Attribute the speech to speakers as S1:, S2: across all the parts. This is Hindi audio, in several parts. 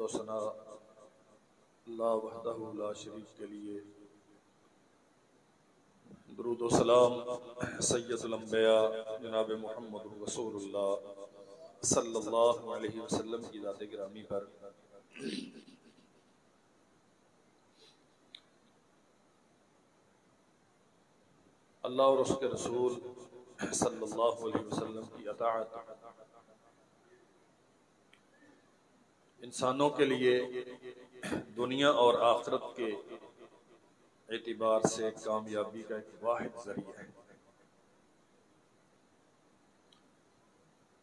S1: हम्द व सना अल्लाह वहदहु ला शरीक के लिए, दुरूद व सलाम सय्यदुल अंबिया जनाब मुहम्मद रसूलुल्लाह सल्लल्लाहु अलैहि वसल्लम की ज़ात गिरामी पर। अल्लाह और उसके रसूल सल्लल्लाहु अलैहि वसल्लम की अताअत इंसानों के लिए दुनिया और आखिरत के एतबार से कामयाबी का एक वाहिद जरिया है।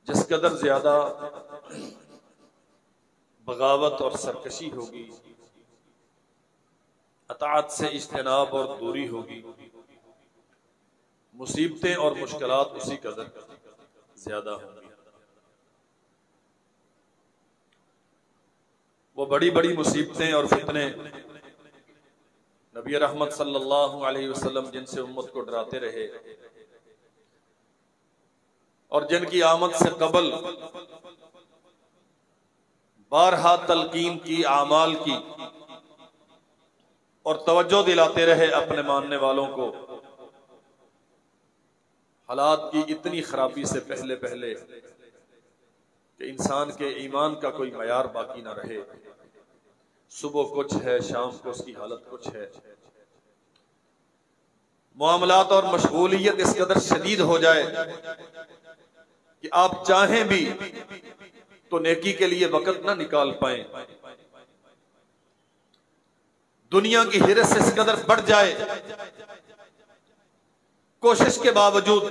S1: जिस कदर ज्यादा बगावत और सरकशी होगी, अताअत से इज्तनाब और दूरी होगी, मुसीबतें और मुश्किलात उसी कदर ज्यादा होंगी। वो बड़ी बड़ी मुसीबतें और फितने नबी रहमत सल्लल्लाहु अलैहि वसल्लम जिनसे उम्मत को डराते रहे और जिनकी आमद से कबल बारहा तलकीन की, आमाल की और तवज्जो दिलाते रहे अपने मानने वालों को, हालात की इतनी खराबी से पहले पहले कि इंसान के ईमान का कोई मयार बाकी ना रहे। सुबह कुछ है, शाम को उसकी हालत कुछ है। मामलात और मशगूलियत इस कदर शदीद हो जाए कि आप चाहें भी तो नेकी के लिए वक्त ना निकाल पाए। दुनिया की हिरस इस कदर बढ़ जाए, कोशिश के बावजूद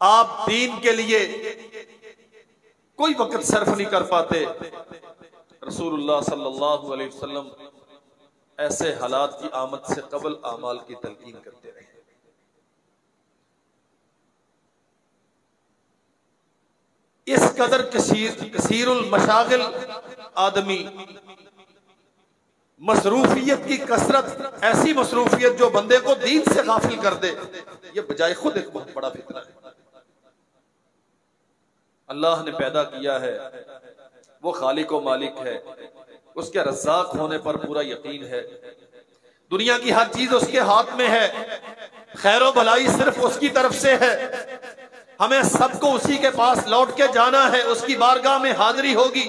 S1: आप दीन के लिए कोई वक्त सर्फ नहीं कर पाते। रसूलुल्लाह सल्लल्लाहु अलैहि वसल्लम ऐसे हालात की आमद से कबल आमाल की तलकीन करते रहे। इस कदर कसीरुल मशागिल आदमी, मसरूफियत की कसरत, ऐसी मसरूफियत जो बंदे को दीन से गाफिल कर दे, ये बजाय खुद एक बहुत बड़ा फितना है। अल्लाह ने पैदा किया है, वो खालिक व मालिक है, उसके रज़्ज़ाक होने पर पूरा यकीन है। दुनिया की हर चीज उसके हाथ में है, खैर व भलाई सिर्फ उसकी तरफ से है। हमें सबको उसी के पास लौट के जाना है, उसकी बारगाह में हाजिरी होगी।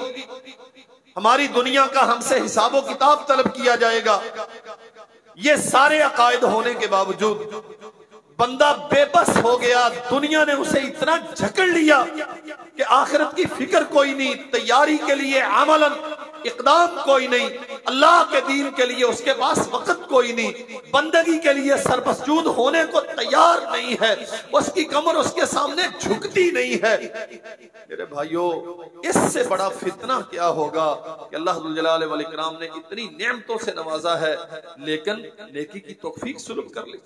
S1: हमारी दुनिया का हमसे हिसाब व किताब तलब किया जाएगा। ये सारे अकायद होने के बावजूद बंदा बेबस हो गया। दुनिया ने उसे इतना झकड़ लिया कि आखिरत की फिक्र कोई नहीं, तैयारी के लिए अमलन इकदाम कोई नहीं, अल्लाह के दीन के लिए उसके पास वक्त कोई नहीं, बंदगी के लिए सरमसजूद होने को तैयार नहीं है, उसकी कमर उसके सामने झुकती नहीं है। मेरे भाइयों, इससे बड़ा फितना क्या होगा कि अल्लाह जुल जलाल वल इकराम ने इतनी नेमतों से नवाजा है, लेकिन नेकी की तौफीक सुलभ कर ली।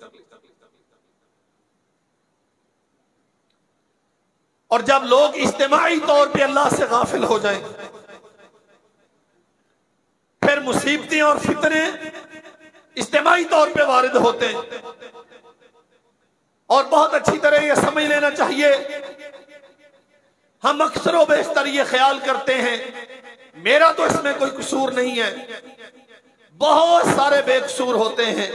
S1: और जब लोग इज्तिमाई तौर पे अल्लाह से गाफिल हो जाएं, फिर मुसीबतें और फितने इज्तिमाई तौर पे वारिद होते हैं। और बहुत अच्छी तरह यह समझ लेना चाहिए, हम अक्सर व बेशतर ये ख्याल करते हैं मेरा तो इसमें कोई कसूर नहीं है। बहुत सारे बेकसूर होते हैं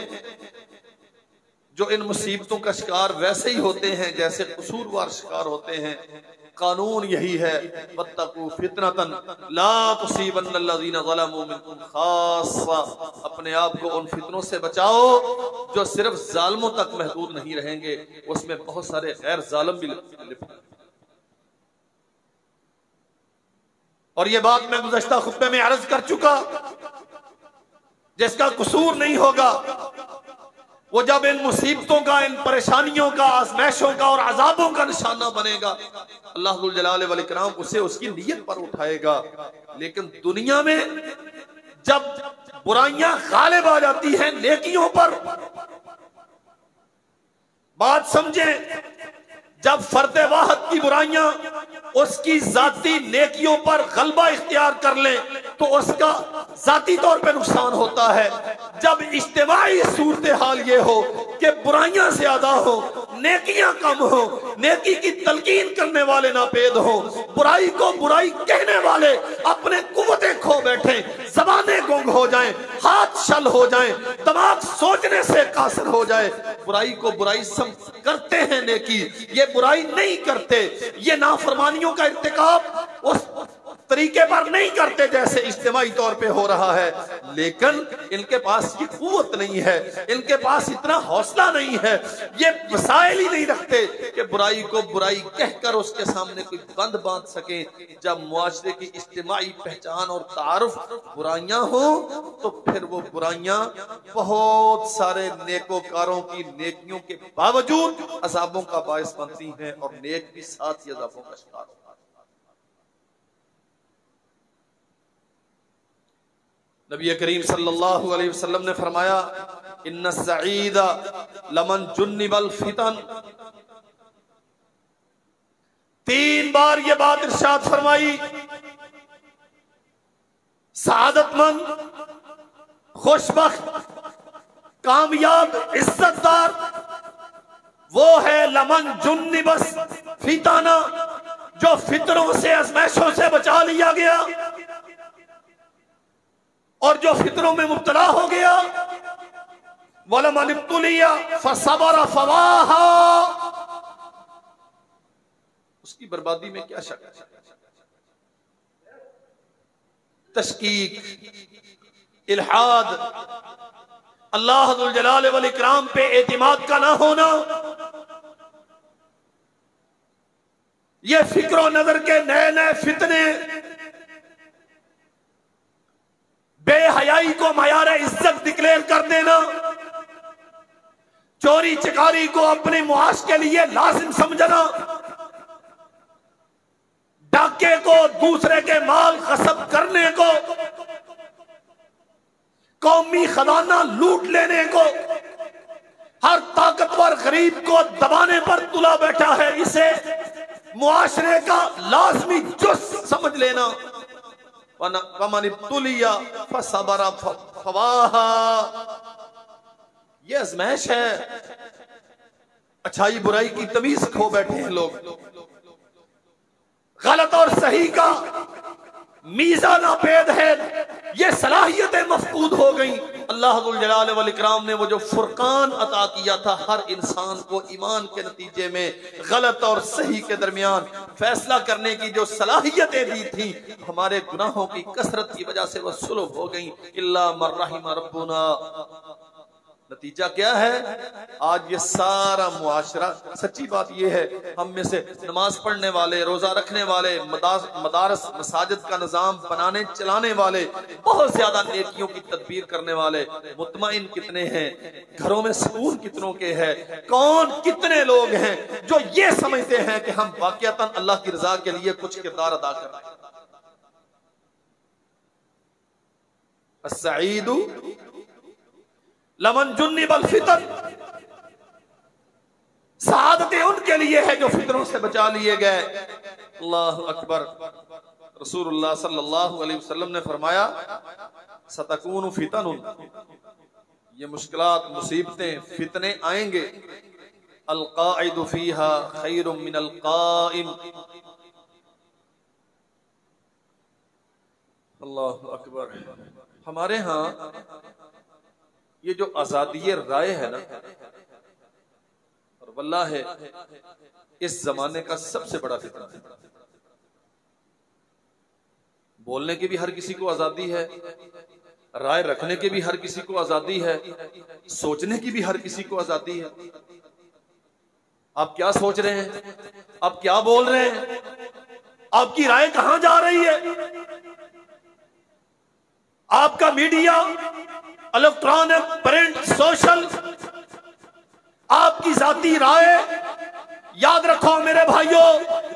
S1: जो इन मुसीबतों का शिकार वैसे ही होते हैं जैसे कसूरवार शिकार होते हैं। कानून यही है, वत्तकू फितनतन ला तुसीबन्नल्लज़ीना ज़लमू मिनकुम खास्सा। अपने आप को उन फितनों से बचाओ जो सिर्फ जालिमों तक महदूद नहीं रहेंगे, उसमें बहुत सारे गैर जालिम भी लिप्त। और ये बात मैं गुज़श्ता खुतबे में अर्ज कर चुका, जिसका कसूर नहीं होगा वो जब इन मुसीबतों का, इन परेशानियों का, आज़माइशों का और अजाबों का निशाना बनेगा, अल्लाह जुल जलाल वल इकराम उसे उसकी नीयत पर उठाएगा। लेकिन दुनिया में जब बुराइयां गालिब आ जाती हैं नेकियों पर, बात समझें, जब फर्दे वाहद की बुराइयां उसकी जाती नेकियों पर गलबा इख्तियार कर ले तो उसका जाती तौर पे नुकसान होता है। जब इज्तिमाई सूरत हाल ये हो कि बुराइयां ज्यादा हो, नेकियां कम हो, नेकी की तलकीन करने वाले नापेद हो, बुराई को बुराई कहने वाले अपने कुव्वतें खो बैठे, ज़बानें गुंग हो जाएं, हाथ शल हो जाएं, दिमाग सोचने से कासिर हो जाए। बुराई को बुराई करते हैं, नेकी ये बुराई नहीं करते, ये नाफरमानियों का इर्तिकाब उस तरीके पर नहीं करते जैसे इज्तिमाई तौर पे हो रहा है, लेकिन इनके पास ये कुव्वत नहीं है, इनके पास इतना हौसला नहीं है, ये वसाइल ही नहीं रखते कि बुराई को बुराई कहकर उसके सामने कोई बंद बांध सके। जब मुआशरे की इज्तिमाई पहचान और तारुफ बुराइयां हो तो फिर वो बुराइयां बहुत सारे नेकोकारों की नेकियों के बावजूद अजाबों का बायस बनती हैं और नेक भी साथ ही अजाबों का शिकार होता है। नबी करीम सल्लल्लाहु अलैहि वसल्लम ने फरमाया, इन्ना सईदा लमन जुन्निबल फितन। 3 बार ये बात इरशाद फरमाई, सआदतमंद, खुशबख्त, कामयाब, इज्जतदार वो है लमन जुन्निबस फिताना, जो फितरों से, आजमाइशों से बचा लिया गया और जो फितरों में मुब्तला हो गया। वलमन इब्तुलिया फसबरा फवाहा, उसकी बर्बादी में क्या शक है। तशकीक, इल्हाद, अल्लाह जुल जलाल वल इकराम पे एतिमाद का ना होना, ये फिक्र नजर के नए नए फितने, बेहयाई को मयार इज्जत डिक्लेयर कर देना, चोरी चकारी को अपने मुआश के लिए लाजिम समझना, डाके को, दूसरे के माल गसब करने को, कौमी खजाना लूट लेने को, हर ताकतवर गरीब को दबाने पर तुला बैठा है, इसे मुआशरे का लाजमी जुज़ समझ लेना। वमन इब्तुलिया फसबरा फवाहा, ये आजमाइश है। अच्छाई बुराई की तमीज खो बैठे हैं लोग, गलत और सही का मीज़ान नापेद है, ये सलाहियतें मफकूद हो गई। अल्लाह जुल जलाल वल इकराम ने वो जो फुरकान अता किया था हर इंसान को ईमान के नतीजे में गलत और सही के दरमियान फैसला करने की जो सलाहियतें दी थी, हमारे गुनाहों की कसरत की वजह से वह सुलभ हो गई। इल्ला मन रहिम रब्बुना। नतीजा क्या है? आज ये सारा मुआशरा, सच्ची बात ये है, हम में से नमाज पढ़ने वाले, रोजा रखने वाले, मदारस मसाजिद का निजाम बनाने चलाने वाले, बहुत ज्यादा नेकियों की तदबीर करने वाले मुतमईन कितने हैं, घरों में सुकून कितनों के हैं, कौन कितने लोग हैं जो ये समझते हैं कि हम वाकईतन अल्लाह की रजा के लिए कुछ किरदार अदा कर रहे हैं। अस्सईदु लमन जुन्निबल फितन, सआदतें उनके लिए है जो फितरों से बचा लिए गए। अल्लाह अकबर। रसूलुल्लाह सल्लल्लाहु अलैहि वसल्लम ने फरमाया, सतकूनु फितनुन, ये मुश्किलात, मुसीबतें, फितने आएंगे, अल काइदु फीहा खैरुम मिनल काइम। अल्लाह अकबर। हमारे यहाँ ये जो आजादी राय है ना, और वल्लाह है इस जमाने का सबसे बड़ा फितना है। बोलने की भी हर किसी को आजादी है, राय रखने की भी हर किसी को आजादी है, सोचने की भी हर किसी को आजादी है। आप क्या सोच रहे हैं, आप क्या बोल रहे हैं, आपकी राय कहां जा रही है? आपका मीडिया, इलेक्ट्रॉनिक, प्रिंट, सोशल, आपकी जाती राय, याद रखो मेरे भाइयों,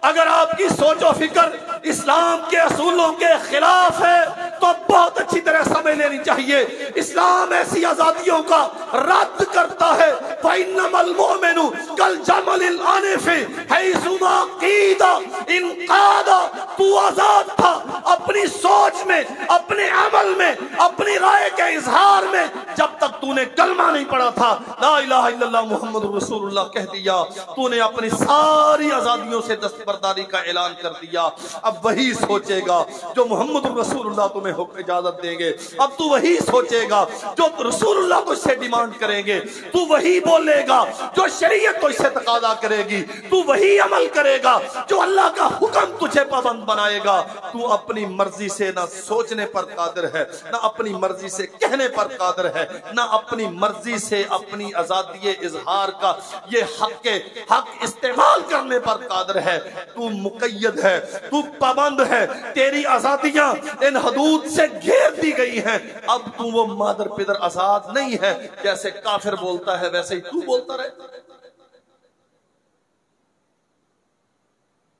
S1: अगर आपकी सोचो फिक्र इस्लाम के असूलों के खिलाफ है तो बहुत अच्छी तरह समझ लेनी चाहिए। इस्लाम ऐसी आजादियों का रद्द करता है। फ़इन्नमल मुमिनु कल जमलिल आनिफि हैसुमा क़ीदा इनक़ादा। तू आजाद था अपनी सोच में, अपने अमल में, अपनी राय के इजहार में, जब तक तूने कलमा नहीं पढ़ा था, ला इलाहा इल्लल्लाह मुहम्मदुर रसूलुल्लाह कह दिया, तूने अपनी सारी आजादियों से दस्तबरदारी का ऐलान कर दिया। अब वही सोचेगा जो मुहम्मदुर रसूलुल्लाह तुम्हें इजाजत देंगे। अब तू वही सोचेगा जो रसूलुल्लाह तुझसे डिमांड करेंगे। तू वही बोलेगा जो शरीयत तुझसे तकादा करेगी। तू वही अमल करेगा जो अल्लाह का हुक्म तुझे पाबंद बनाएगा। तू अपनी मर्जी से ना सोचने पर कादिर है, ना अपनी मर्जी से कहने पर कादिर है, ना अपनी मर्जी से अपनी आजादी इजहार का ये हक इस्तेमाल करने पर कादिर है। तू मुकय्यद है, तू पाबंद है, तेरी आजादियां इन हदूद से घेर दी गई हैं। अब तू वो मादर पिदर आजाद नहीं है। जैसे काफिर बोलता है वैसे ही तू बोलता रहे।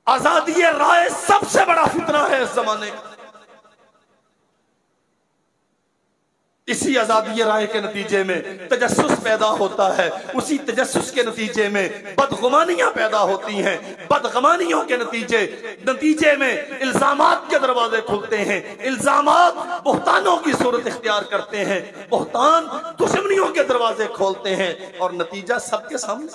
S1: आजादी राय सबसे बड़ा फितना है इस जमाने का। इसी आजादी राय के नतीजे में तजस्सुस पैदा होता है। उसी तजस्सुस के नतीजे में बदगुमानियां पैदा होती हैं। बदगुमानियों के नतीजे में इल्जामात के दरवाजे खुलते हैं। इल्जामात बुहतानों की सूरत इख्तियार करते हैं। बुहतान दुश्मनियों के दरवाजे खोलते हैं और नतीजा सबके सामने।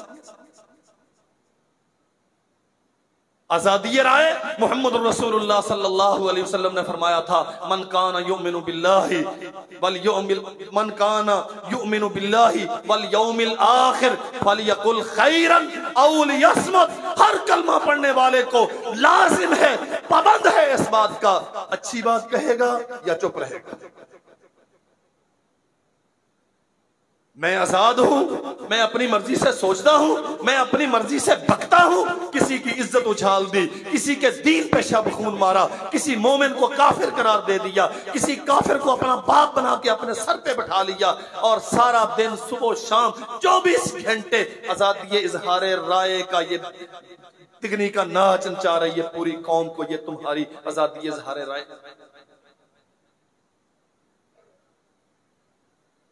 S1: आजादी राय मुहम्मद रसूलुल्लाह सल्लल्लाहु अलैहि वसल्लम ने फरमाया था, मन काना युमिनु बिल्लाहि वल यौमिल आखिर फलयकुल खैरन औ लियस्मुत। हर कलमा पढ़ने वाले को लाजिम है, पाबंद है इस बात का, अच्छी बात कहेगा या चुप रहेगा। मैं आजाद हूं, मैं अपनी मर्जी से सोचता हूं, मैं अपनी मर्जी से बकता हूं। किसी की इज्जत उछाल दी, किसी के दीन पे शब खून मारा, किसी मोमिन को काफिर करार दे दिया, किसी काफिर को अपना बाप बना के अपने सर पे बैठा लिया और सारा दिन सुबह शाम 24 घंटे आजादी इजहार राय का ये तिगनी का नाच नचा रही है पूरी कौम को। ये तुम्हारी आजादी इजहार राय।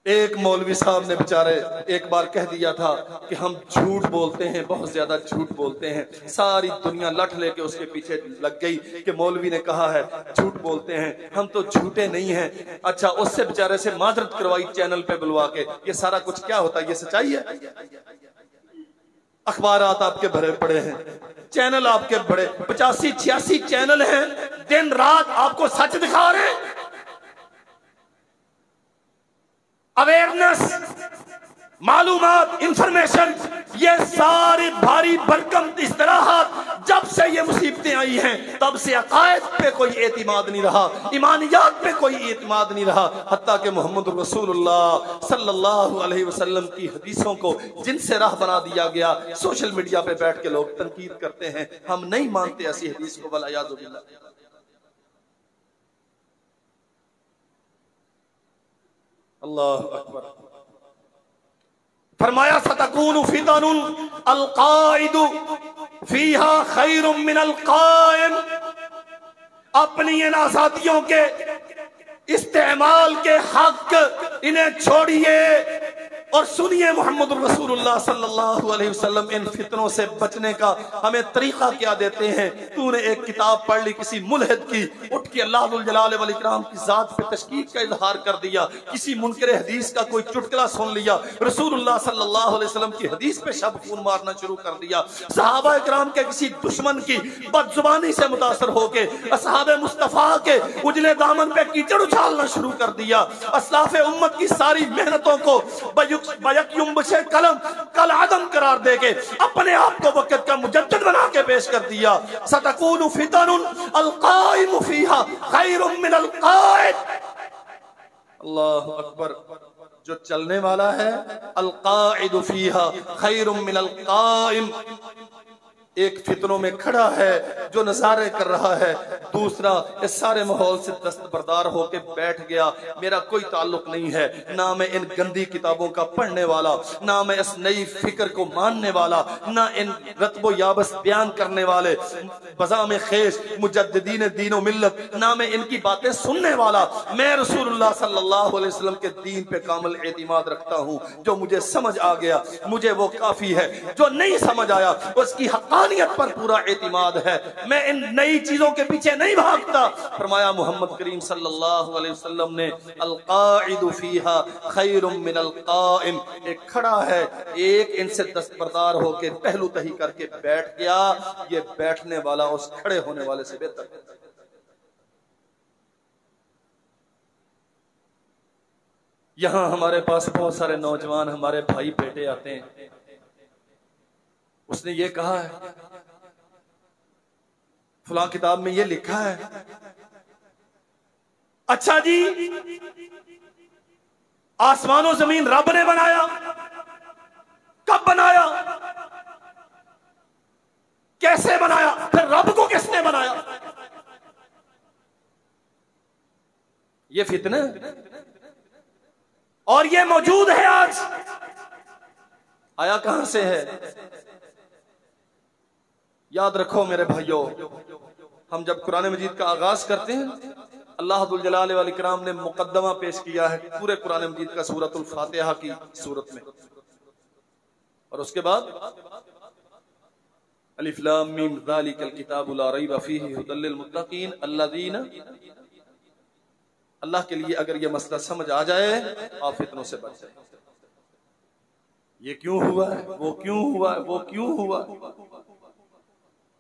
S1: एक मौलवी साहब ने बेचारे एक बार कह दिया था कि हम झूठ बोलते हैं, बहुत ज्यादा झूठ बोलते हैं। सारी दुनिया लठ लेके उसके पीछे लग गई कि मौलवी ने कहा है झूठ बोलते हैं, हम तो झूठे नहीं हैं। अच्छा, उससे बेचारे से माजरत करवाई चैनल पे बुलवा के। ये सारा कुछ क्या होता है? ये सच्चाई है? अखबारात आपके भरे पड़े हैं, चैनल आपके बड़े 85-86 चैनल हैं, दिन रात आपको सच दिखा रहे हैं। अवेयरनेस, मालूमात, इंफॉर्मेशन, ये सारी भारी भरकम इस्तलाहात जब से ये मुसीबतें आई हैं तब से अकायद पे कोई एतिमाद नहीं रहा, ईमानियात पे कोई एतिमाद नहीं रहा। हत्ता कि मोहम्मद रसूलुल्लाह सल्लल्लाहु अलैहि वसल्लम की हदीसों को जिनसे राह बना दिया गया, सोशल मीडिया पे बैठ के लोग तनकीद करते हैं। हम नहीं मानते ऐसी हदीस को, वलायाज़ु बिल्लाह। अल्लाह अकबर। फरमाया सतकूनु फितनुन अलकाइदु फीहा खैरुम मिनल कायम। अपनी इन आजादियों के इस्तेमाल के हक इन्हें छोड़िए और सुनिए मोहम्मद रसूलुल्लाह सल्लल्लाहु अलैहि वसल्लम इन फितनों से बचने का हमें तरीका क्या देते हैं। तूने एक किताब पढ़ ली किसी मुल्हिद की, उठ के अल्लाह जुल जलाल वल इकराम की जात पे तशकीक का इजहार कर दिया, किसी मुनकर हदीस का कोई चुटकुला सुन लिया, रसूलुल्लाह सल्लल्लाहु अलैहि वसल्लम की हदीस पे शब खून मारना शुरू कर दिया, सहाबा इकराम के किसी दुश्मन की बदजुबानी से मुतासर होके असहाबे मुस्तफा के उजले दामन पे कीचड़ उछालना शुरू कर दिया। अस्लाफे उम्मत की सारी मेहनतों को से कल आदम करार देके अपने आप को वक़्त का मुजद्दिद बना के पेश कर दिया। सतकूनु फितनुन अलकाइमु फीहा खैरुम मिनल काइद। अल्लाहु अकबर। जो चलने वाला है अलकाइदु फीहा खैरुम मिनल काइम, एक फितनों में खड़ा है जो नजारे कर रहा है, दूसरा इस सारे माहौल से दस्तबरदार होके बैठ गया। मेरा कोई ताल्लुक नहीं है, ना मैं इन गंदी किताबों का पढ़ने वाला, ना मैं इस नई फिक्र को मानने वाला, ना इन रत्बो याबस बयान करने वाले बज़ाम खेश मुजद्दिदीन दीनो मिल्लत, ना मैं इनकी बातें सुनने वाला। मैं रसूलुल्लाह सल्लल्लाहु अलैहि वसल्लम के दीन पे कामिल एतिमाद रखता हूँ। जो मुझे समझ आ गया मुझे वो काफी है, जो नहीं समझ आया उसकी हक़ रूहानियत पर पूरा एतिमाद है, मैं इन नई चीजों के पीछे नहीं भागता। फरमाया मोहम्मद करीम सल्लल्लाहु अलैहि वसल्लम ने, अल-काइदु फीहा खैरुम मिनल काइम, एक खड़ा है, एक इनसे दस्तबरदार होके पहलू तही करके बैठ गया, ये बैठने वाला उस खड़े होने वाले से बेहतर है। यहां हमारे पास बहुत सारे नौजवान हमारे भाई बेटे आते हैं, उसने ये कहा है, फलां किताब में ये लिखा है। अच्छा जी, आसमानों जमीन रब ने बनाया, कब बनाया, कैसे बनाया, फिर रब को किसने बनाया? ये फितना और ये मौजूद है आज, आया कहां से है? याद रखो मेरे भाइयों, हम जब कुरान मजीद का आगाज करते हैं, अल्लाह दुल जलाल वल इकराम ने मुकद्दमा पेश किया है पूरे कुरान मजीद का सूरतुल फातिहा की सूरत में, और उसके बाद अलिफ लाम मीम ज़ालिकल किताबु ला रैब फीहि हुदल लिल मुत्तकीन अल्लज़ीना, अल्लाह के लिए अगर ये मसला समझ आ जाए आप फितनों से बच जाए। ये क्यों हुआ है, वो क्यों हुआ है, वो क्यों हुआ?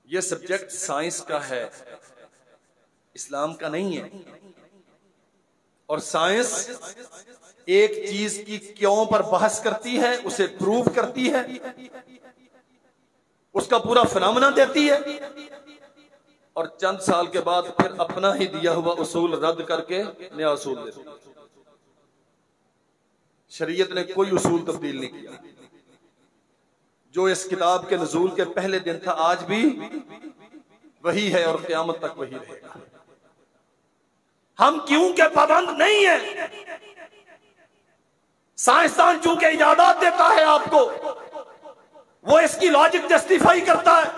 S1: ये सब्जेक्ट साइंस का है, इस्लाम का नहीं है। और साइंस एक चीज की क्यों पर बहस करती है, उसे प्रूव करती है, उसका पूरा फिनोमेना देती है, और चंद साल के बाद फिर अपना ही दिया हुआ उसूल रद्द करके नया उसूल देती है। शरीयत ने कोई उसूल तब्दील नहीं किया। जो इस किताब के नज़ूल के पहले दिन था आज भी वही है और क़यामत तक वही रहेगा। हम क्यों के पाबंद नहीं है। साइंसदान चूंकि इजाजत देता है आपको, वो इसकी लॉजिक जस्टिफाई करता है,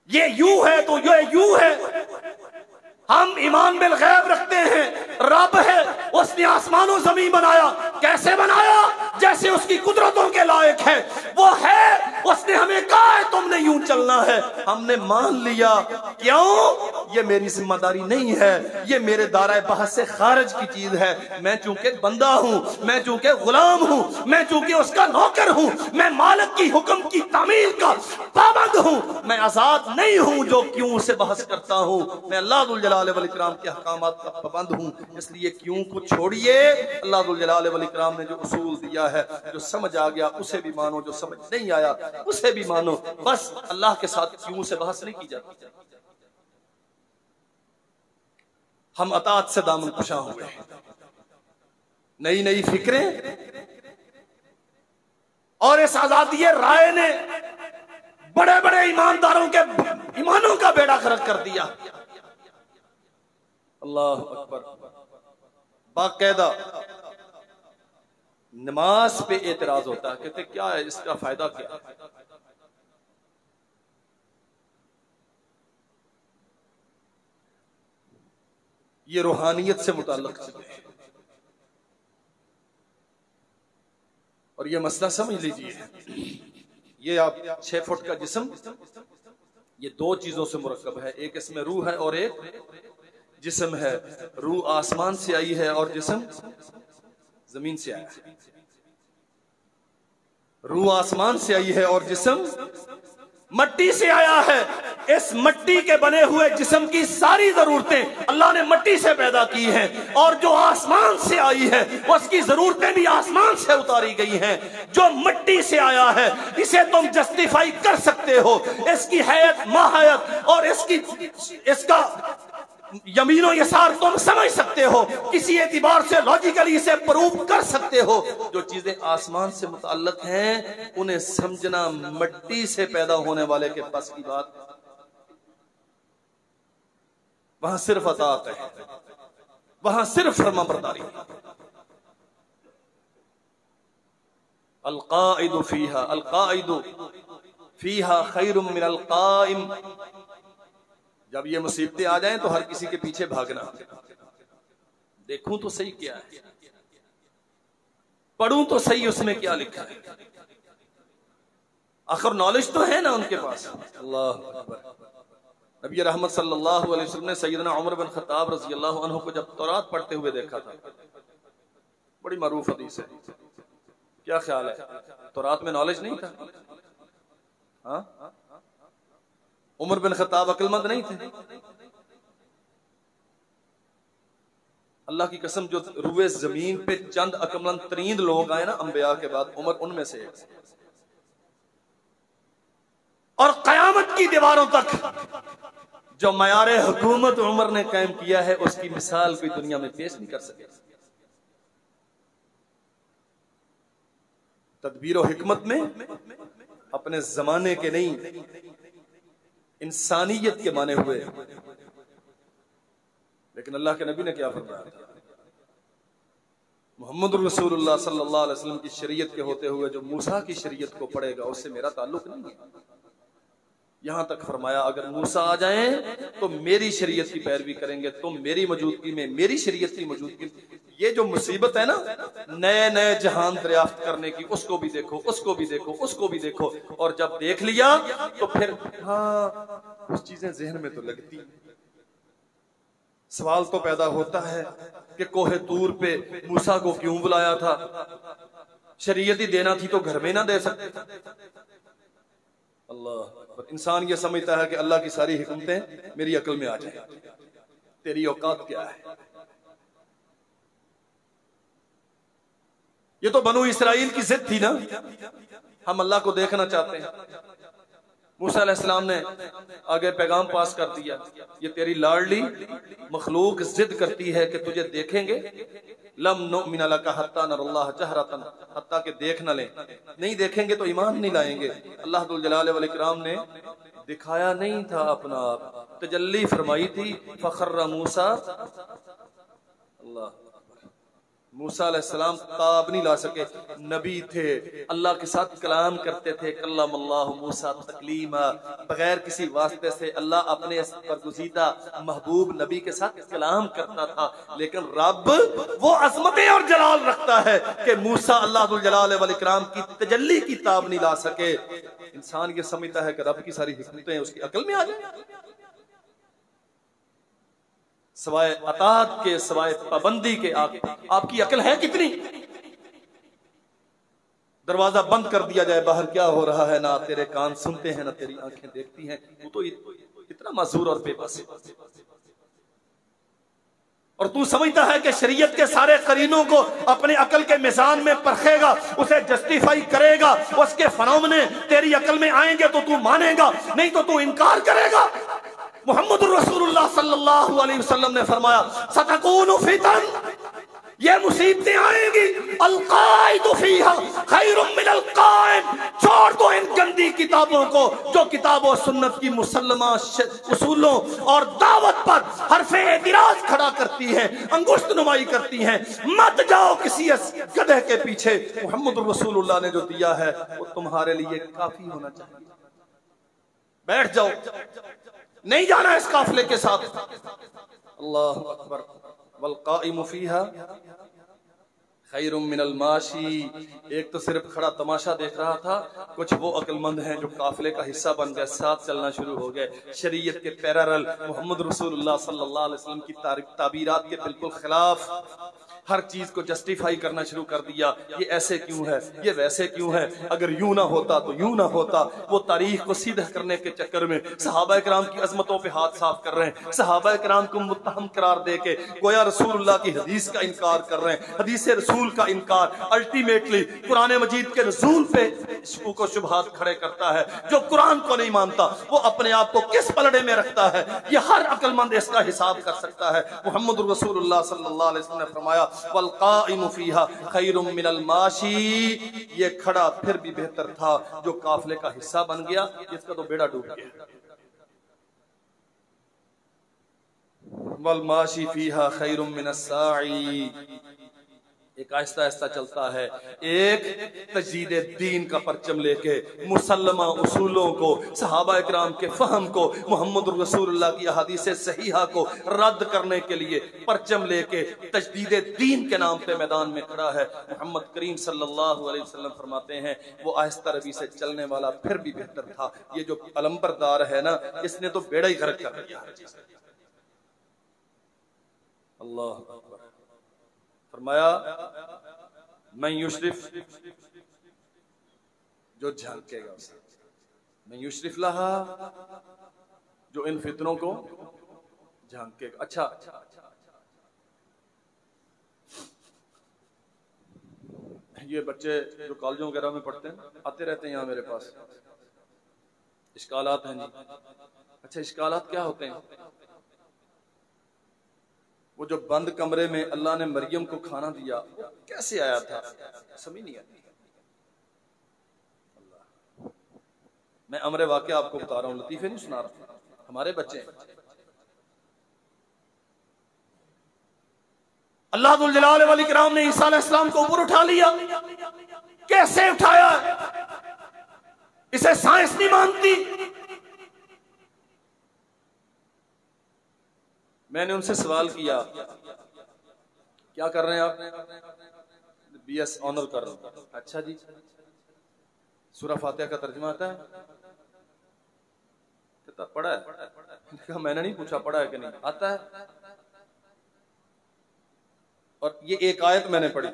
S1: ये यू है तो ये यू है। हम ईमान बिल गैब रखते हैं, रब है, उसने आसमानों जमीन बनाया, कैसे बनाया? जैसे उसकी कुदरतों के लायक है, वो है, उसने हमें कहा है तुमने यूं चलना है, हमने मान लिया। क्यों? ये मेरी जिम्मेदारी नहीं है, ये मेरे दायरे बहस से खारिज की चीज है। मैं चूंकि बंदा हूं, मैं चूंकि गुलाम हूं, मैं चूंकि उसका नौकर हूं, मैं मालिक की हुक्म की तामील का पाबंद हूं, मैं आजाद नहीं हूं जो क्यों से बहस करता हूं। मैं अल्लाह दुल जलाल वल इकराम के अहकामात का पाबंद हूं, इसलिए क्यों को छोड़िए। अल्लाह दुल जलाल वल इकराम ने जो उसूल दिया है, जो समझ आ गया उसे भी मानो, जो समझ नहीं आया उसे भी मानो। बस अल्लाह के साथ क्यों से बहस नहीं की जाती। हम अतात से दामन कुशा हुए, नई नई फिक्रें और इस आजादी राय ने बड़े बड़े ईमानदारों के ईमानों का बेड़ा गर्क कर दिया। अल्लाह अकबर। बाकायदा नमाज पे एतराज होता है, कहते क्या है, इसका फायदा क्या है? ये रूहानियत से मुताल्लिक चीजें हैं। और ये मसला समझ लीजिए, ये आप 6 फुट का जिस्म, ये दो चीजों से मुरक्कब है। एक इसमें रूह है और एक जिस्म है। रूह आसमान से आई है और जिस्म जमीन से आया है। रूह आसमान से आई है और जिस्म मट्टी से आया है। इस मट्टी के बने हुए जिस्म की सारी जरूरतें अल्लाह ने मट्टी से पैदा की हैं, और जो आसमान से आई है उसकी जरूरतें भी आसमान से उतारी गई हैं। जो मट्टी से आया है इसे तुम जस्टिफाई कर सकते हो, इसकी हैत माहयत और इसका यमीनो यसार तुम समझ सकते हो, किसी एतबार से लॉजिकली इसे प्रूव कर सकते हो। जो चीजें आसमान से मुताल्लिक हैं उन्हें समझना मट्टी से पैदा होने वाले के पास की बात। वहां सिर्फ अतात है, वहां सिर्फ फरमाबरदारी। अल-काइदु फीहा, अल-काइदु फीहा खैरुम मिनल काइम। जब ये मुसीबतें आ जाएं तो हर किसी के पीछे भागना, देखूं तो सही क्या है, पढ़ूं तो सही उसमें क्या लिखा है। आखिर नॉलेज तो है ना उनके पास। अल्लाह अकबर। नबी रहमत सल्लल्लाहु अलैहि वसल्लम ने सैयदना उमर बिन खत्ताब रज़ी अल्लाहु अन्हु को जब तौरात पढ़ते हुए देखा था, बड़ी मरूफ हदीस है, क्या ख्याल है तौरात में नॉलेज नहीं था? हाँ, उमर बिन खत्ताब अक्लमंद नहीं थे? अल्लाह की कसम, जो रुए जमीन पे चंद अक्लमंद तरीन लोग आए ना अंबिया के बाद, उमर उनमें से एक। और कयामत की दीवारों तक जो मयारे हुकूमत उमर ने कायम किया है, उसकी मिसाल कोई दुनिया में पेश नहीं कर सके। तदबीर और हिकमत में अपने जमाने के नहीं, इंसानियत के माने हुए। लेकिन अल्लाह के नबी ने क्या फरमाया था? मोहम्मद रसूलुल्लाह सल्लल्लाहु अलैहि वसल्लम की शरीयत के होते हुए जो मूसा की शरीयत को पढ़ेगा, उससे मेरा ताल्लुक नहीं है। यहां तक फरमाया अगर मूसा आ जाएं तो मेरी शरीयत की पैरवी करेंगे, तुम मेरी मौजूदगी में मेरी शरीयत की मौजूदगी। ये जो मुसीबत है ना नए नए जहान दरियाफ्त करने की, उसको भी देखो, उसको भी देखो, उसको भी देखो, और जब देख लिया तो फिर हाँ कुछ चीजें जहन में तो लगती। सवाल तो पैदा होता है कि कोहे तूर पे मूसा को क्यों बुलाया था? शरीयत ही देना थी तो घर में ना दे सकते? अल्लाह। इंसान ये समझता है कि अल्लाह की सारी हिकमतें मेरी अकल में आ जाए, तेरी औकात क्या है? ये तो बनु इसराइल की जिद थी ना, हम अल्लाह को देखना चाहते हैं। मूसा अलैहिस्सलाम ने आगे पैगाम पास कर दिया, ये तेरी लाडली मखलूक जिद करती है कि तुझे देखेंगे, लम नुमिन लका हत्ता नरल्लाह जहरतन, हत्ता के देख न लें, नहीं देखेंगे तो ईमान नहीं लाएंगे। अल्लाह दुल जलाल वल इकराम ने दिखाया नहीं था अपना आप, तजल्ली फरमाई थी। फखर्र मूसा, अल्लाह, मूसा अलैहिस्सलाम ताब नहीं ला सके, नबी थे, अल्लाह के साथ कलाम करते थे। कल्लमल्लाहु मूसा तकलीमा, बगैर किसी वास्ते से अल्लाह अपने बरगुज़ीदा महबूब नबी के साथ कलाम करता था। लेकिन रब वो अज़मतें और जलाल रखता है कि मूसा अल्लाह दुल जलाल वल इकराम की तजल्ली की ताब नहीं ला सके। इंसान ये समझता है कि रब की सारी हिकमतें उसकी अकल में आ जाए। सवाए अतात के, सवाए पाबंदी के आपकी अकल है कितनी? दरवाजा बंद कर दिया जाए, बाहर क्या हो रहा है, ना तेरे कान सुनते हैं ना तेरी आंखें देखती हैं। तू तो इतना माजूर और बेबस है, और तू समझता है कि शरीयत के सारे करीनों को अपने अकल के मिजान में परखेगा, उसे जस्टिफाई करेगा, उसके फनोमेने तेरी अकल में आएंगे तो तू मानेगा, नहीं तो तू इनकार करेगा। मोहम्मद रसूलुल्लाह सल्लल्लाहु अलैहि वसल्लम ने फरमाया सतकूनु फितन, ये मुसीबतें आएंगी, अल-काइदु फीहा खैरुम मिनल काइम, छोड़ दो इन गंदी किताबों को जो किताब और सुन्नत की मुसल्लमा उसूलों और दावत पर हरफे एतिराज खड़ा करती है, अंगुश्त नुमाई करती हैं। मत जाओ किसी गधे के पीछे, मोहम्मद रसूलुल्लाह ने जो दिया है वो तुम्हारे लिए काफी होना चाहिए। बैठ जाओ, नहीं जाना इस काफिले के साथ। अल्लाह अकबर। वल काइमु फीहा खैरुम मिनल माशी, एक तो सिर्फ खड़ा तमाशा देख रहा था, कुछ वो अक्लमंद हैं जो काफिले का हिस्सा बन गए, साथ चलना शुरू हो गए, शरीयत के पैरेलल मोहम्मद रसूलुल्लाह सल्लल्लाहु अलैहि वसल्लम की ताबीरात के बिल्कुल खिलाफ हर चीज को जस्टिफाई करना शुरू कर दिया। ये ऐसे क्यों है, ये वैसे क्यों है, अगर यूं ना होता तो यूं ना होता। वो तारीख को सीधा करने के चक्कर में सहाबा किराम की अजमतों पे हाथ साफ कर रहे हैं, सहाबा किराम को मुत्तहम करार दे के गोया रसूलुल्लाह की हदीस का इनकार कर रहे हैं, हदीस रसूल का इनकार। अल्टीमेटली कुरान मजीद के नज़ूल पे शुबूक व शुबहात खड़े करता है। जो कुरान को नहीं मानता वो अपने आप को किस पलड़े में रखता है, ये हर अक्लमंद इसका हिसाब कर सकता है। मोहम्मद रसूलुल्लाह सल्लल्लाहु अलैहि वसल्लम ने फरमाया वल काइमु फीहा खैरुम मिनल माशी, ये खड़ा फिर भी बेहतर था जो काफिले का हिस्सा बन गया, इसका तो बेड़ा डूब गया। वल माशी फीहा खैरुम मिनस साई, एक आहिस्ता आहिस्ता चलता है, एक तजदीद दीन का परचम लेके मुसल्लमा उसूलों को, सहाबा इकराम के फहम को, मोहम्मद रसूलुल्लाह की हदीस सहीहा को रद्द करने के लिए परचम लेके तजदीद दीन के नाम पे मैदान में खड़ा है। मोहम्मद करीम सल्लल्लाहु अलैहि वसल्लम फरमाते हैं वो आहिस्ता रवी से चलने वाला फिर भी बेहतर था, ये जो अलंबरदार है ना, इसने तो बेड़ा ही गर्क कर दिया। अल्लाह फरमाया मैं युशरिफ, जो झांकेगा उसे, मैं युशरिफ लहा, जो इन फितनों को झांकेगा। अच्छा, ये बच्चे जो कॉलेजों वगैरह में पढ़ते हैं आते रहते हैं यहाँ मेरे पास, इश्कालात हैं जी। अच्छा, इश्कालात क्या होते हैं? वो जो बंद कमरे में अल्लाह ने मरियम को खाना दिया, वो कैसे आया था, समझ नहीं आती। मैं अमरे वाक़े आपको बता रहा हूँ, लतीफे नहीं सुना रहा। हमारे बच्चे अल्लाह दुल जलाल वल इकराम ने ईसा अलैहिस्सलाम को ऊपर उठा लिया। कैसे उठाया? इसे साइंस नहीं मानती। मैंने उनसे सवाल किया क्या कर रहे हैं आप? बीएस ऑनर कर रहा हूं। अच्छा जी, सूरा फातिहा का तर्जुमा आता है? कहता पढ़ा है। मैंने नहीं पूछा पढ़ा है कि नहीं, आता है। और ये एक आयत मैंने पढ़ी,